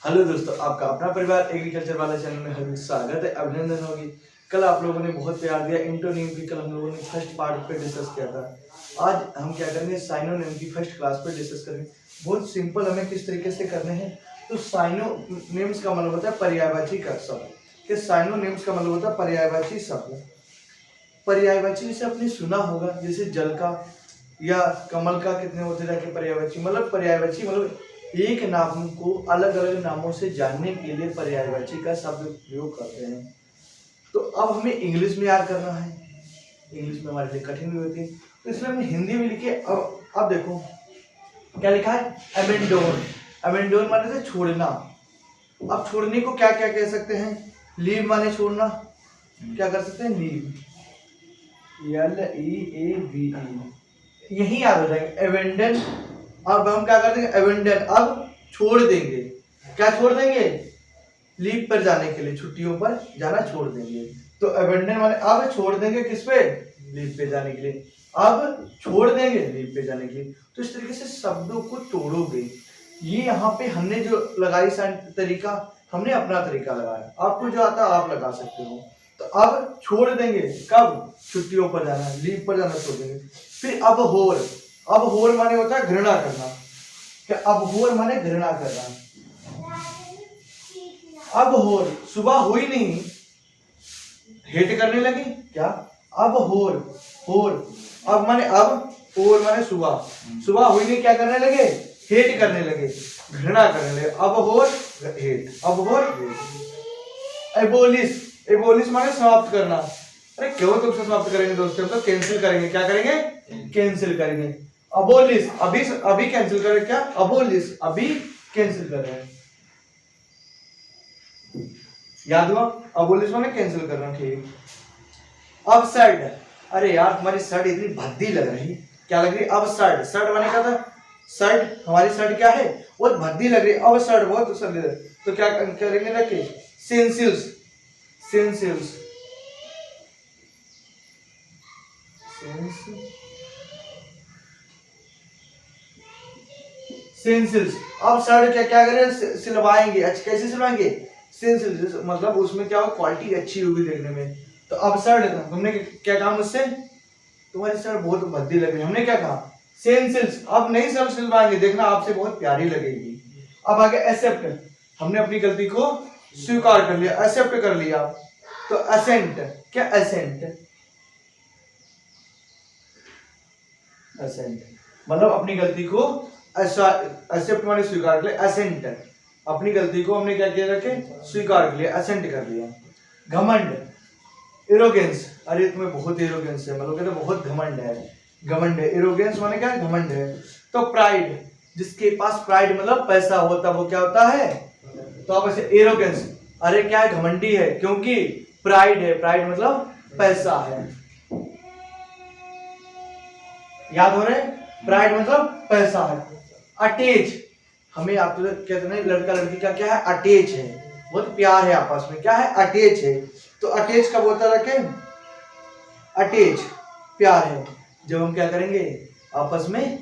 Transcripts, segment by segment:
Hello दोस्तों, आपका अपना परिवार एग्रीकल्चर वाला चैनल में हार्दिक स्वागत है, अभिनंदन होगी। कल आप लोगों ने बहुत प्यार दिया इंटोनिम की। कल हम लोगों ने फर्स्ट पार्ट पे डिस्कस किया था। आज हम क्या करेंगे, साइनोनिम की फर्स्ट क्लास पे डिस्कस करेंगे। बहुत सिंपल, हमें किस तरीके से करने हैं। तो साइनोनिम्स का मतलब होता है पर्यायवाची का शब्द। साइनोनिम्स का मतलब होता है पर्यायवाची शब्द। पर्यायवाची जैसे आपने सुना होगा, जैसे जल का या कमल का कितने होते जाके पर्यायवाची। मतलब पर्यायवाची मतलब एक नाम को अलग अलग नामों से जानने के लिए पर्यायवाची का शब्द प्रयोग करते हैं। तो अब हमें इंग्लिश में याद करना है। इंग्लिश में हमारे लिए कठिन भी होती है, तो इसलिए हमने हिंदी में लिखे। अब देखो क्या लिखा है, अमेंडोर। अमेंडोर माने से छोड़ना। अब छोड़ने को क्या क्या कह सकते हैं, लीव माने छोड़ना। क्या कर सकते हैं, लीव, LEAVE, यही याद हो जाएंगे। एवेंडन, अब हम क्या कर देंगे, एवेंडन, अब छोड़ देंगे। क्या छोड़ देंगे, लीव पर जाने के लिए, छुट्टियों पर जाना छोड़ देंगे। तो एवेंडन वाले अब छोड़ देंगे, किस पे, लीव पे जाने के लिए। अब छोड़ देंगे लीव पे जाने के लिए। तो इस तरीके से शब्दों को तोड़ोगे। ये यहाँ पे हमने जो लगाई तरीका, हमने अपना तरीका लगाया। आपको जो आता है आप लगा सकते हो। तो अब छोड़ देंगे, कब, छुट्टियों पर जाना, लीव पर जाना छोड़ देंगे। फिर अब होर। अब होर माने होता है घृणा करना। क्या, अब होर माने घृणा करना। अब होर, सुबह हुई नहीं, हेट करने लगे। क्या, अब होर, होर, अब माने अब, होर माने सुबह, सुबह हुई नहीं, क्या करने लगे, हेट करने लगे, घृणा करने लगे। अब होर हेट, अब होर हेट। एबोलिश, एबोलिश माने समाप्त करना। अरे क्यों तुम समाप्त करेंगे दोस्तों, हम तो कैंसिल करेंगे। क्या करेंगे, कैंसिल करेंगे। अबोलिश, अभी कैंसिल करें। क्या, अबोलिश, अभी कैंसिल कर रहे हैं। याद हुआ, अबोलिश माने कैंसिल करना। ठीक। अब सर्ड, अरे यार तुम्हारी शर्ट इतनी भद्दी लग रही। क्या लग रही, अब सर्ड, सर्ड माने क्या था, शर्ट, हमारी शर्ट क्या है, बहुत भद्दी लग रही। अब शर्ट बहुत सर्द, तो क्या करेंगे, रखे सेंसिल्स, सेंसिल्स, सेंसिल्स। अब शर्ट क्या क्या करें, सिलवाएंगे। अच्छा, कैसे सिलवाएंगे, सेंसिल्स, मतलब उसमें क्या हो, क्वालिटी अच्छी होगी देखने में। तो अब शर्ट, तुमने क्या कहा मुझसे, तुम्हारी शर्ट बहुत भद्दी लग रही है, हमने क्या कहा, सेंसिल्स। अब नहीं सब सिलवाएंगे, देखना आपसे बहुत प्यारी लगेगी। अब आगे एक्सेप्ट, हमने अपनी गलती को स्वीकार कर लिया, एक्सेप्ट कर लिया। तो असेंट, क्या असेंट, असेंट मतलब अपनी गलती को एक्सेप्ट माने स्वीकार कर लिया। असेंट, अपनी गलती को हमने क्या किया, रखे स्वीकार कर लिया, असेंट कर लिया। घमंड, एरोगेंस, अरे तुम्हें बहुत एरोगेंस है, मतलब कहते बहुत घमंड है, घमंड है। एरोगेंस माने क्या है, घमंड है। तो प्राइड, जिसके पास प्राइड मतलब पैसा होता है, वो क्या होता है, तो आप ऐसे एरोगेंस, अरे क्या है, घमंडी है, क्योंकि प्राइड है। प्राइड मतलब पैसा है। याद हो रहे, प्राइड मतलब पैसा है। अटैच, हमें आप तो कहते हैं लड़का लड़की का क्या है, अटैच है, बहुत प्यार है आपस में, क्या है, अटैच है। तो अटैच कब होता है, रखे अटैच, प्यार है। जब हम क्या करेंगे, आपस में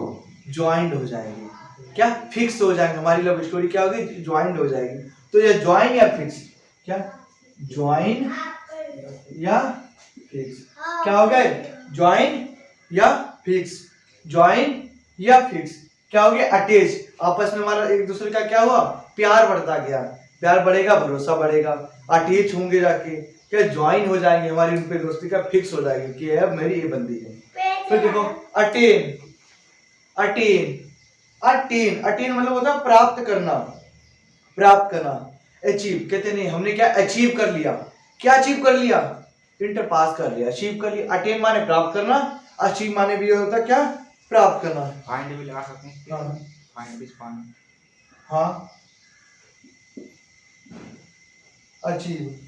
ज्वाइंट हो जाएंगे, क्या फिक्स हो जाएंगे, हमारी लव स्टोरी क्या होगी, ज्वाइंट हो जाएगी। तो ये ज्वाइन या फिक्स, क्या ज्वाइन या फिक्स, क्या हो गया, ज्वाइन या फिक्स, ज्वाइन या फिक्स, क्या हो गया, अटैच। आपस में हमारा एक दूसरे का क्या हुआ, प्यार बढ़ता गया, प्यार बढ़ेगा भरोसा बढ़ेगा, अटैच होंगे जाके, क्या ज्वाइन हो जाएंगे, हमारी उन पे दोस्ती का फिक्स हो जाएगी कि अब मेरी ये बंदी है। फिर देखो अटेन, अटेन, अटेन, अटेन मतलब होता है प्राप्त करना, प्राप्त करना। अचीव, कहते नहीं हमने क्या अचीव कर लिया, क्या अचीव कर लिया, इंटर पास कर लिया, अचीव कर लिया। अटेन माने प्राप्त करना, अचीव माने भी होता है क्या, प्राप्त करना। फाइंड भी लगा सकते हैं। हाँ, फाइंड भी, फाइंड, हाँ, अचीव,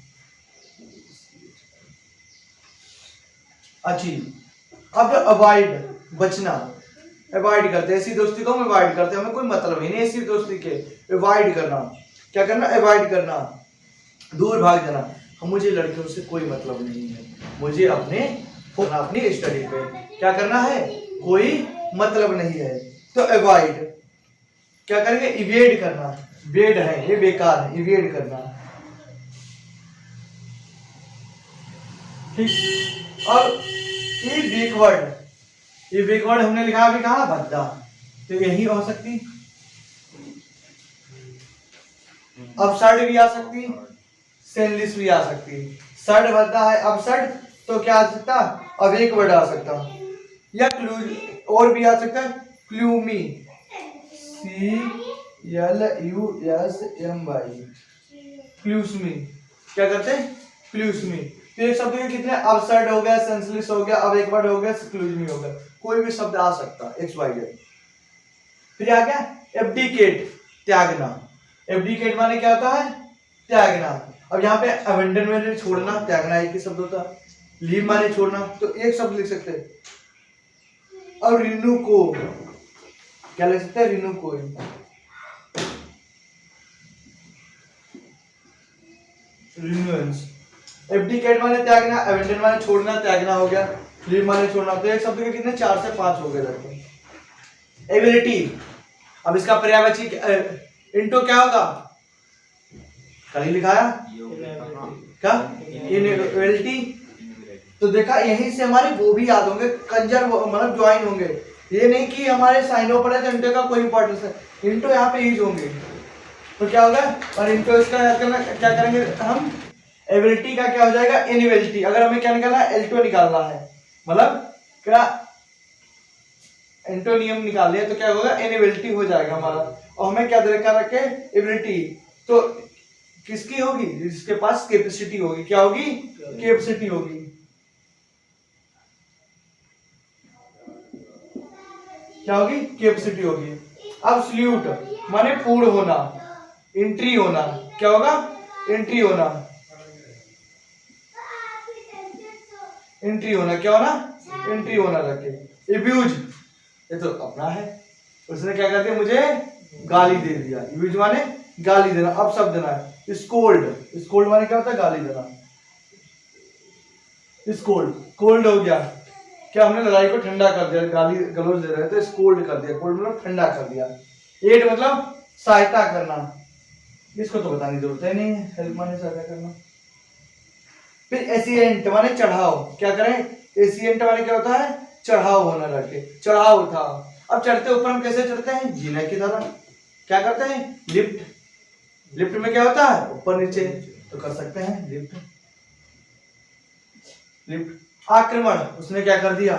अचीव। अब अवॉइड, बचना, अवॉइड करते हैं, ऐसी दोस्ती को हम अवॉइड करते हैं, हमें कोई मतलब ही नहीं ऐसी दोस्ती के। अवॉइड करना, क्या करना, अवॉइड करना, दूर भाग जाना। हम, मुझे लड़कियों से कोई मतलब नहीं है, मुझे अपनी स्टडी पे क्या करना है, कोई मतलब नहीं है। तो अवॉइड, क्या करेंगे, इवेड करना, बेड है ये बेकार है, इवेड करना, ठीक। और ये बैकवर्ड हमने लिखा अभी कहा भद्दा, तो यही हो सकती। अपसर्ड भी आ सकती, सेनलेस भी आ सकती। सर्ड भद्दा है, अपसर्ड तो क्या आ सकता, अब एक वर्ड आ सकता, या और भी आ सकता है क्लूमी, CLUSMY, क्लूसमी। क्या करते हैं, क्लूसमी। तो एक शब्द के कितने, अपसर्ड हो गया, सेंसलेस हो गया, अब एक वर्ड हो गया, क्लूसमी हो गया, कोई भी शब्द आ सकता है XYZ। फिर आ गया एब्डिकेट, त्यागना। एब्डिकेट माने क्या होता है, त्यागना। अब यहाँ पे अबंडन माने छोड़ना, त्यागना एक ही शब्द होता है। लीव माने छोड़ना, तो एक शब्द लिख सकते हैं। और रिन्यू को क्या लिख सकते हैं, रिन्यू को, रिन्यूएंस। एब्डिकेट माने त्यागना, अबंडन माने छोड़ना, त्यागना हो गया, लीव माने छोड़ना, तो एक शब्द के कितने, 4 से 5 हो गए लगभग। एबिलिटी, अब इसका पर्यायवाची इंटो क्या होगा, कल ही लिखाया क्या, इनएबिलिटी। तो देखा यहीं से हमारे वो भी याद होंगे, कंजर मतलब ज्वाइन होंगे। ये नहीं कि हमारे साइनों पर है तो इंटो का कोई इंपॉर्टेंस है, इंटो यहाँ पे यूज होंगे। तो क्या होगा, और इंटो इसका याद करना, क्या करेंगे हम, एबिलिटी का क्या हो जाएगा, इनएबिलिटी। अगर हमें क्या निकालना है, एल्टो निकालना है, मतलब क्या एंटोनियम निकाल लिया, तो क्या होगा, इनएबिलिटी हो जाएगा हमारा। और हमें क्या दरकार रखे, एबिलिटी, तो किसकी होगी, जिसके पास कैपेसिटी होगी, क्या होगी, कैपेसिटी होगी। क्या होगी, कैपेसिटी होगी। अब सल्यूट माने पूर्ण होना, एंट्री होना, क्या होगा, एंट्री होना, एंट्री होना, क्या होना, एंट्री होना रखे। एब्यूज, ये तो अपना है, उसने क्या कर दिया, मुझे गाली दे दिया। एब्यूज माने गाली देना। अब शब्द देना है स्कोल्ड, स्कोल्ड माने क्या होता है, गाली देना। स्कोल्ड, कोल्ड हो गया, क्या हमने लड़ाई को ठंडा कर दिया, गाली गलौज दे रहे थे, स्कोल्ड कर दिया, कोल्ड मतलब ठंडा कर दिया। एड मतलब सहायता करना, इसको तो बताने की जरूरत है नहीं, हेल्प माने सहायता करना। फिर एसिएंट माने चढ़ाव, क्या करें, एसिएंट माने क्या होता है, चढ़ाव होना रखे, चढ़ाव था। अब चढ़ते ऊपर हम कैसे चढ़ते हैं, जीने की तरह, क्या करते हैं, लिफ्ट। लिफ्ट में क्या होता है, ऊपर नीचे, तो कर सकते हैं लिफ्ट। लिफ्ट। आक्रमण, उसने क्या कर दिया,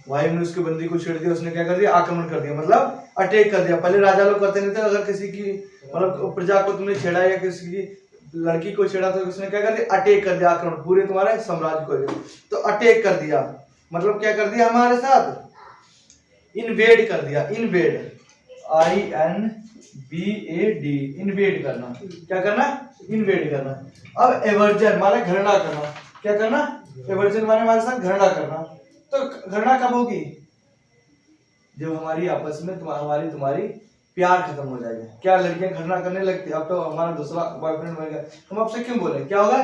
वायु ने उसके बंदी को छेड़ दिया, उसने क्या कर दिया, आक्रमण कर दिया, मतलब अटैक कर दिया। पहले राजा लोग करते नहीं थे, अगर किसी की मतलब प्रजा को तुमने छेड़ा या किसी की लड़की को छेड़ा तो उसने क्या कर दिया, अटैक कर दिया, आक्रमण, पूरे तुम्हारे साम्राज्य को, तो अटैक कर दिया, मतलब क्या कर दिया हमारे साथ, इन्वेड कर दिया। इन्वेड, INVAD, इन्वेड करना, क्या करना, इन्वेड करना। अब एवर्जन माने घृणा करना, क्या करना, एवर्जन माने हमारे साथ घृणा करना। तो घृणा कब होगी, जब हमारी आपस में तुम्हारी प्यार खत्म हो जाएगा। क्या लड़कियां घृणा करने लगती, अब तो हमारा दूसरा बॉयफ्रेंड बन गया, हम आपसे क्यों बोले, क्या होगा,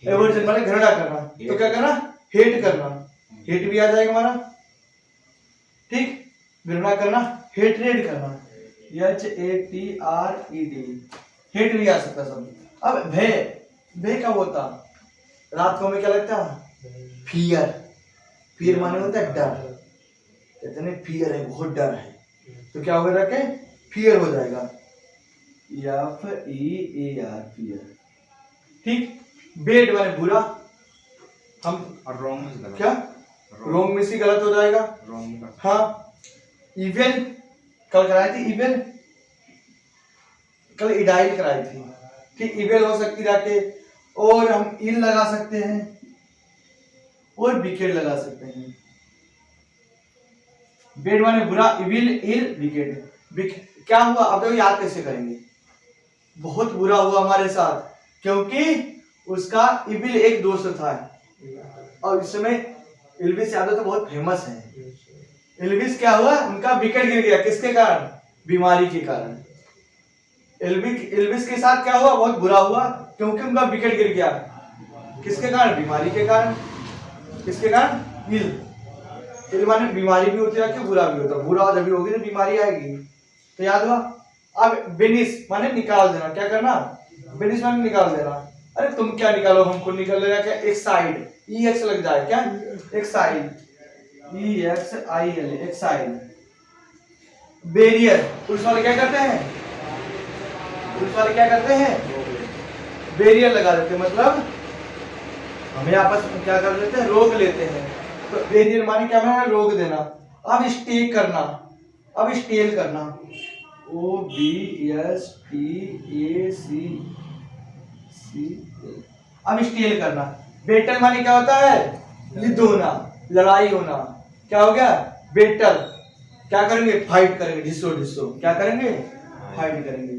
एवर्जन माने घृणा करना, तो क्या करना, हेट करना, हेट भी आ जाएगा हमारा, ठीक, घृणा करना, हेटरेड करना, HATRED, हेट भी आ सकता सब। अब भय, भय कब होता, रात को हमें क्या लगता है, फियर, फियर माने होता है डर, कहते हैं फियर है, बहुत डर है, तो क्या होगा रखे, फियर हो जाएगा, FEAR, फियर, ठीक। बेड माने बुरा, हम रॉन्ग, क्या रॉन्ग में से गलत हो जाएगा, हाँ। इवेल, कल कराई थी इवेल, कल इडाइल कराई थी, ठीक, इवेल हो सकती जाके, और हम इल लगा सकते हैं, और विकेट लगा सकते हैं। बेड माने बुरा, इविल, इल, विकेट। क्या हुआ, अब देखो याद कैसे करेंगे, बहुत बुरा हुआ हमारे साथ, क्योंकि उसका इविल एक दोस्त था, और इस समय एल्विस यादव तो बहुत फेमस है। एल्विस क्या हुआ, उनका विकेट गिर गया, किसके कारण, बीमारी के कारण। एल्विस के साथ क्या हुआ, बहुत बुरा हुआ, क्योंकि उनका विकेट गिर गया, किसके कारण, बीमारी के कारण, किसके कारण, इल माने बीमारी भी होती है कि बुरा भी होता है, बुरा जब भी होगी तो बीमारी आएगी, तो याद हुआ। अब बेनिस माने निकाल देना, क्या करना, बेनिस माने निकाल देना। अरे तुम क्या निकालो, हमको निकल देगा क्या, एक साइड ई एक्स लग जाए क्या, एक side E x I L, एक साइड। बेरियर पुलिस वाले क्या करते हैं, पुलिस वाले क्या करते हैं, बेरियर लगा देते हैं, मतलब हमें आपस में क्या कर लेते हैं, रोक लेते हैं। तो बेरियर माने क्या माने, रोक देना। अब स्टे करना, अब स्टेल करना, O B S T A C C, अब स्टेल करना। बेटल माने क्या होता है, युद्ध होना, लड़ाई होना। क्या हो गया, बेटल, क्या करेंगे, फाइट करेंगे, ढिसो ढिसो, क्या करेंगे, फाइट करेंगे।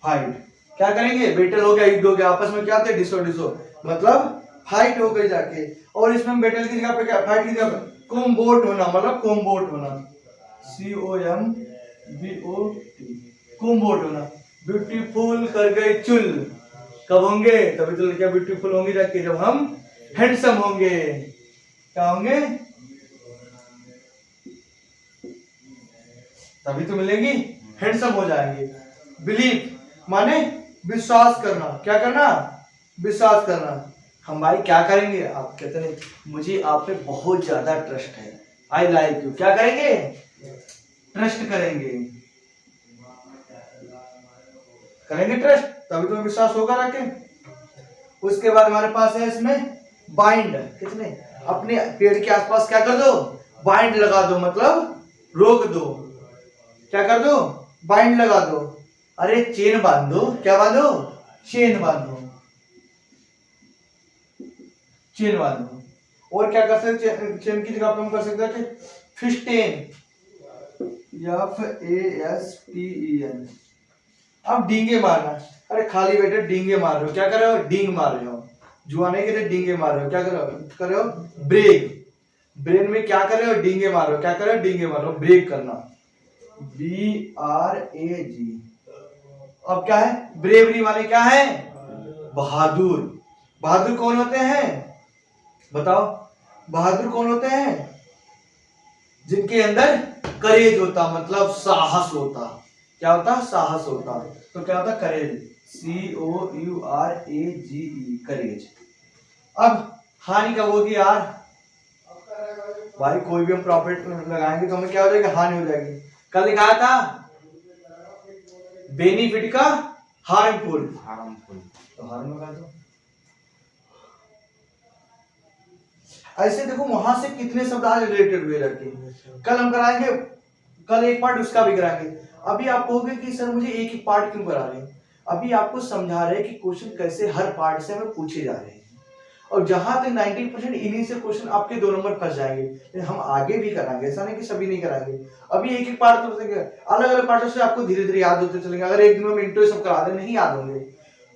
फाइट क्या करेंगे, बेटल हो गया, युद्ध हो गया, आपस में क्या थे, डिसो डिसो, मतलब फाइट हो गई जाके। और इसमें बेटल की जगह पे क्या, फाइट की जगह पे कॉम्बोट होना, मतलब कॉम्बोट होना, C O M B O T, combat होना। ब्यूटीफुल कर गए चुल, कब होंगे, तभी तो लड़कियां ब्यूटीफुल होंगी जाके जब हम हैंडसम होंगे। क्या होंगे, तभी तो मिलेंगी, हैंडसम हो जाएंगे। बिलीव माने विश्वास करना, क्या करना, विश्वास करना। हम भाई क्या करेंगे, आप कहते हैं मुझे आप पे बहुत ज्यादा ट्रस्ट है, आई लाइक यू, क्या करेंगे, ट्रस्ट करेंगे, करेंगे ट्रस्ट, तभी तो विश्वास होगा ना के। उसके बाद हमारे पास है इसमें बाइंड, कितने, अपने पेड़ के आसपास क्या कर दो, बाइंड लगा दो, मतलब रोक दो, क्या कर दो, बाइंड लगा दो। अरे चेन बांध दो, क्या बांधो, चेन बांधो, चेन बांधो। और क्या कर सकते, चेन की जगह पे हम कर सकते हैं fasten, F A S T E N. अब डींगे मारना, अरे खाली बैठे डींगे मार रहे हो, क्या कर रहे हो, डींग मार रहे हो, जुआने के लिए डींगे मार रहे हो, क्या कर रहे हो, ब्रेक, ब्रेन में क्या कर रहे हो, डींगे मार रहे हो, क्या कर रहे हो, डींगे मार रहे हो, ब्रेक करना, बी आर ए जी। अब क्या है, ब्रेवरी माने क्या है, बहादुर। बहादुर कौन होते हैं, बताओ, बहादुर कौन होते हैं, जिनके अंदर करेज होता, मतलब साहस होता, क्या होता, साहस होता। तो क्या होता, करेज, सी ओ यू आर ए जी ई, करेज। अब हानि कब होगी यार, भाई कोई भी हम प्रॉफिट लगाएंगे तो हमें क्या हो जाएगी, हानि हो जाएगी। कल लिखाया था बेनिफिट का हार्मफुल, हार्मफुल, तो हार्म लगा दो। ऐसे देखो वहां से कितने शब्द आज रिलेटेड हुए रखे, कल हम कराएंगे, कल एक पार्ट उसका भी कराएंगे। अभी आप कहोगे कि सर मुझे एक ही पार्ट क्यों करा रहे हैं, अभी आपको समझा रहे हैं कि क्वेश्चन कैसे हर पार्ट से हमें पूछे जा रहे हैं, और जहां तक 90% इन्हीं से क्वेश्चन आपके 2 नंबर फंस जाएंगे। लेकिन हम आगे भी कराएंगे, ऐसा नहीं कि सभी नहीं कराएंगे। अभी एक एक पार्ट तो अलग अलग पार्टों से आपको धीरे धीरे याद होते चलेंगे, अगर एक दिन में इंट्रो सब करा दे नहीं याद होंगे।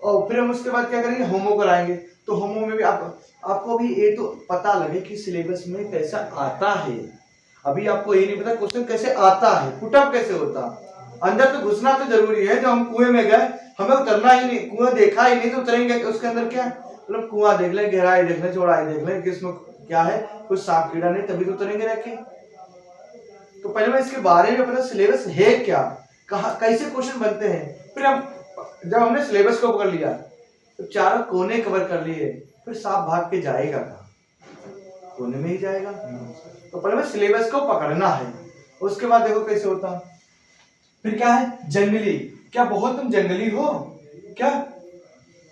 और फिर हम उसके बाद क्या करेंगे, होमो कराएंगे, तो होमो में भी आपको भी ये तो पता लगे कि सिलेबस में कैसा आता है। अभी आपको ये नहीं पता क्वेश्चन कैसे आता है, पुटअप कैसे होता, अंदर तो घुसना तो जरूरी है। जो हम कुएं में गए, हमें उतरना ही नहीं, कुआं देखा ही नहीं तो उतरेंगे उसके अंदर क्या, मतलब कुआं देख ले, गहराई देख ले, चौड़ाई देख ले कि इसमें क्या है, कुछ सांप कीड़ा नहीं, तभी तो उतरेंगे रखे। तो पहले मैं इसके बारे में पता सिलेबस है क्या, कहाँ कैसे क्वेश्चन बनते हैं। फिर हम जब हमने सिलेबस को पकड़ लिया तो चारों कोने कवर कर लिए, फिर सांप भाग के जाएगा कहाँ, कोने में ही जाएगा। तो पहले मैं सिलेबस को पकड़ना है, उसके बाद देखो कैसे होता। फिर क्या है, जंगली, क्या बहुत तुम जंगली हो क्या,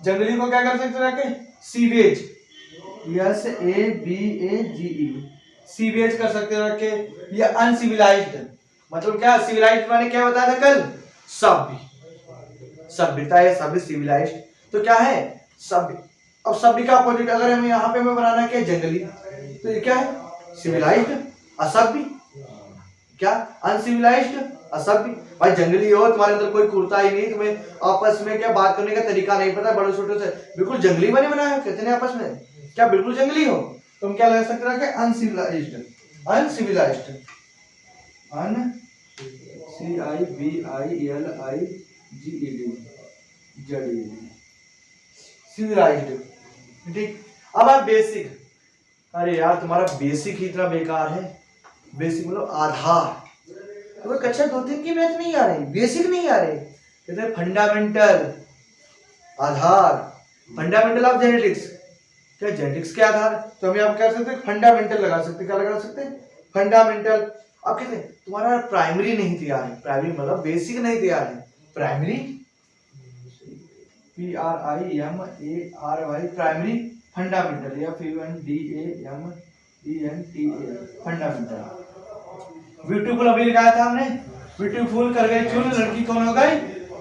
जंगली को क्या कर सकते हो जाके, sewage, S A B A G E, sewage कर सकते हो जाके, या अनसिविलाइज्ड, मतलब क्या, सिविलाइज्ड माने क्या बताया था कल, सभ्य, सभ्यता या सभ्य, सिविलाइज्ड तो क्या है, सभ्य। अब सभ्य का अपोजिट अगर हमें यहाँ पे हमें बनाना क्या, जंगली, तो ये क्या है, सिविलाइज्ड, असभ्य, क्या, अनसिविलाइज्ड, असभ्य। भाई जंगली हो, तुम्हारे अंदर कोई कुर्ता ही नहीं, तुम्हें आपस में क्या बात करने का तरीका नहीं पता, बड़े छोटे से बिल्कुल जंगली बने बनाए कहते हैं आपस में, क्या बिल्कुल जंगली हो, तुम क्या लगा सकते हैं, uncivilised, uncivilised, un C I B I L I G E D, जड़ी, सिविलाइज्ड, ठीक। अब आप बेसिक, अरे यार तुम्हारा बेसिक ही इतना बेकार है, बेसिक मतलब आधार। तो कक्षा 2-3 की मैथ नहीं आ रही, बेसिक नहीं आ रही, कहते हैं fundamental, Aadhaar, fundamental of genetics. क्या जेनेटिक्स के आधार? तो हम यहाँ कर सकते हैं फंडामेंटल लगा सकते हैं। क्या लगा सकते हैं? फंडामेंटल। अब कहते हैं तुम्हारा प्राइमरी नहीं तैयार है, प्राइमरी मतलब बेसिक नहीं तैयार है, प्राइमरी PRIMARY प्राइमरी फंडामेंटल या FUNDAMENTAL फंडामेंटल। ब्यूटीफुल अभी लगाया था हमने, ब्यूटीफुल कर गई चुन, लड़की कौन हो गई?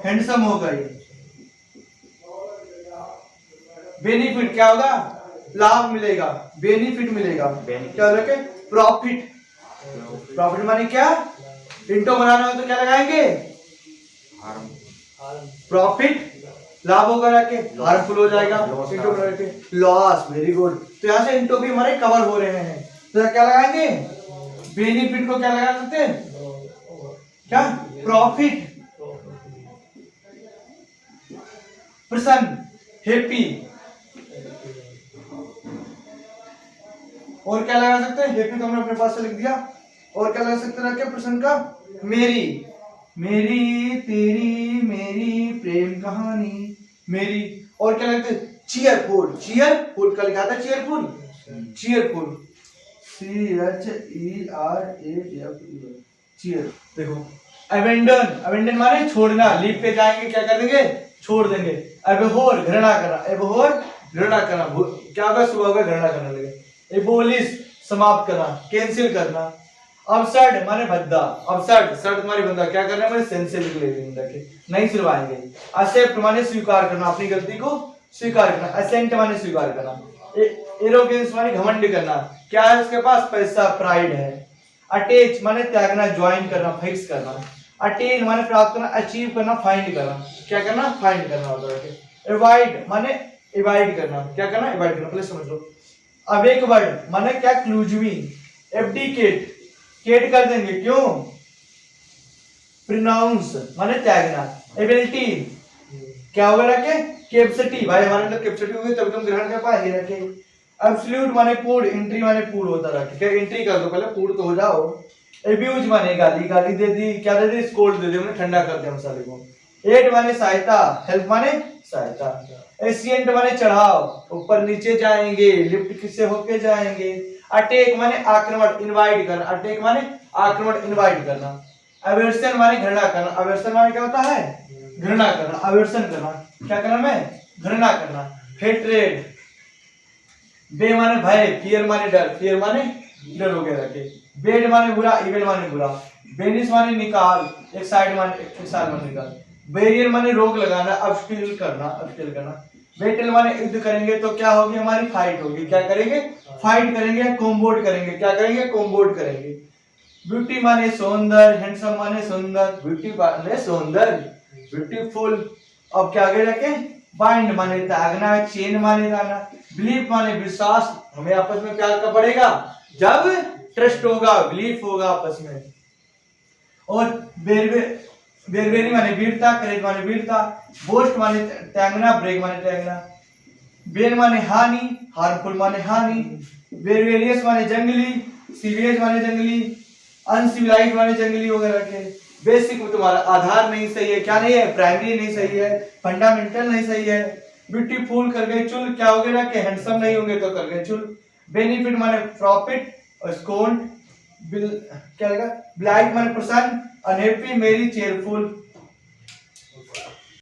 हैंडसम हो गई। बेनिफिट क्या होगा? लाभ मिलेगा, बेनिफिट मिलेगा। क्या रखे? प्रॉफिट। प्रॉफिट माने क्या? इंटो बनाना हो तो क्या लगाएंगे? प्रॉफिट। लाभ होगा रखे, हार्मफुल हो जाएगा, इंटो बना रखे। Loss, very good. तो यहाँ से इंटो भी हमारे कवर हो रहे हैं, तो क्या लगाएंगे? बेनिफिट को क्या लगा सकते हैं? क्या? प्रॉफिट। प्रसन्न, हैप्पी। और क्या लगा सकते हैं? हैप्पी तो हमने अपने पास से लिख दिया। और क्या लगा सकते हैं? प्रसन्न का मेरी, मेरी तेरी मेरी प्रेम कहानी, मेरी। और क्या लगते हैं? चीयरफुल, चीयरफुल का लिखा था चीयरफुल, चीयरफुल, CHERAFUL, चीयर। देखो अबेंडन, अबेंडन माने छोड़ना, लीव पे जाएंगे क्या कर देंगे? छोड़ देंगे। एबहोर, घृणा करना, एबहोर घृणा करना, क्या होगा? सुबह होगा घृणा करने लगे। एबोलिश, समाप्त करना, कैंसिल करना। अपसर्ड माने भद्दा, अपसर्ड, सर्द माने बंदा, क्या करना है? सेंसिल ले लेंगे, नहीं सिलवाएंगे। एक्सेप्ट माने स्वीकार करना, अपनी गलती को स्वीकार करना। असेंट माने स्वीकार करना। एरोगेंस माने घमंड करना, क्या है उसके पास? पैसा, प्राइड है। अटैच माने त्यागना, ज्वाइन करना, फिक्स करना। अटेन माने प्राप्त करना, अचीव करना, फाइंड करना, क्या करना? फाइंड करना होता है। एवॉइड माने एवॉइड करना, क्या करना? एवॉइड करना। पहले समझ लो। अवेक वर्ड माने क्या? क्लूजमी। एब्डिकेट, केट कर देंगे, क्यों? प्रोनाउंस माने त्यागना। एबिलिटी क्या होगा रखे? कैपेसिटी, भाई हमारे अंदर कैपेसिटी होगी तब तुम ग्रहण कर पाएंगे रखे। एब्सोल्यूट माने पूर्ण, एंट्री माने पूर्ण होता रखे, क्या? एंट्री कर दो पहले, पूर्ण तो हो जाओ। एब्यूज माने गाली, गाली दे दी, क्या दे दी? स्कोल्ड दे दी, हमने ठंडा कर दिया मसाले को। एड माने सहायता, हेल्प माने सहायता। एशियंट माने चढ़ाव, ऊपर नीचे जाएंगे, लिफ्ट किससे होके जाएंगे। अटैक माने आक्रमण, इनवाइट करना, अटैक माने आक्रमण, इनवाइट करना। अवर्सन माने घृणा करना, अवर्सन माने क्या होता है? घृणा करना, अवर्सन करना, क्या करना? मैं घृणा करना। हेट्रेड, बे माने भय, फियर माने डर, फियर माने डर वगैरह के। बेड माने बुरा, इविल माने बुरा। बेनिस माने निकाल, एक साइड माने, एक साइड माने निकाल। बैरियर माने रोक लगाना, ऑब्स्टिकल करना, ऑब्स्टिकल करना। बैटल माने युद्ध करेंगे तो क्या होगी? हमारी फाइट होगी, क्या करेंगे? फाइट करेंगे, कॉम्बोट करेंगे, क्या करेंगे? कॉम्बोट करेंगे। ब्यूटी माने सौंदर्य, हैंडसम माने सुंदर, ब्यूटी माने सौंदर्य, ब्यूटीफुल। अब क्या आगे रखे? बाइंड माने त्यागना, चेन माने जाना। बिलीफ माने विश्वास, हमें आपस में प्यार कब बढ़ेगा? जब ट्रस्ट होगा, बिलीफ होगा आपस में। और बेरबेरी माने वीरता, करेज माने वीरता। बोस्ट माने त्यागना, ब्रेक माने त्यागना। बेन माने हानि, हार्मफुल माने हानि। बेरवेरियस माने जंगली, सीवियज माने जंगली, अनसिविलाइज्ड माने जंगली वगैरह के। बेसिक में तुम्हारा आधार नहीं सही है, क्या नहीं है? प्राइमरी नहीं सही है, फंडामेंटल नहीं सही है। ब्यूटीफुल कर गए चुल, क्या हो गया? कि हैंडसम नहीं होंगे तो कर गए चुल। बेनिफिट माने प्रॉफिट, और स्कोन क्या लगा? ब्लाइट माने प्रसन्न, अनहैप्पी, मेरी, चेयरफुल,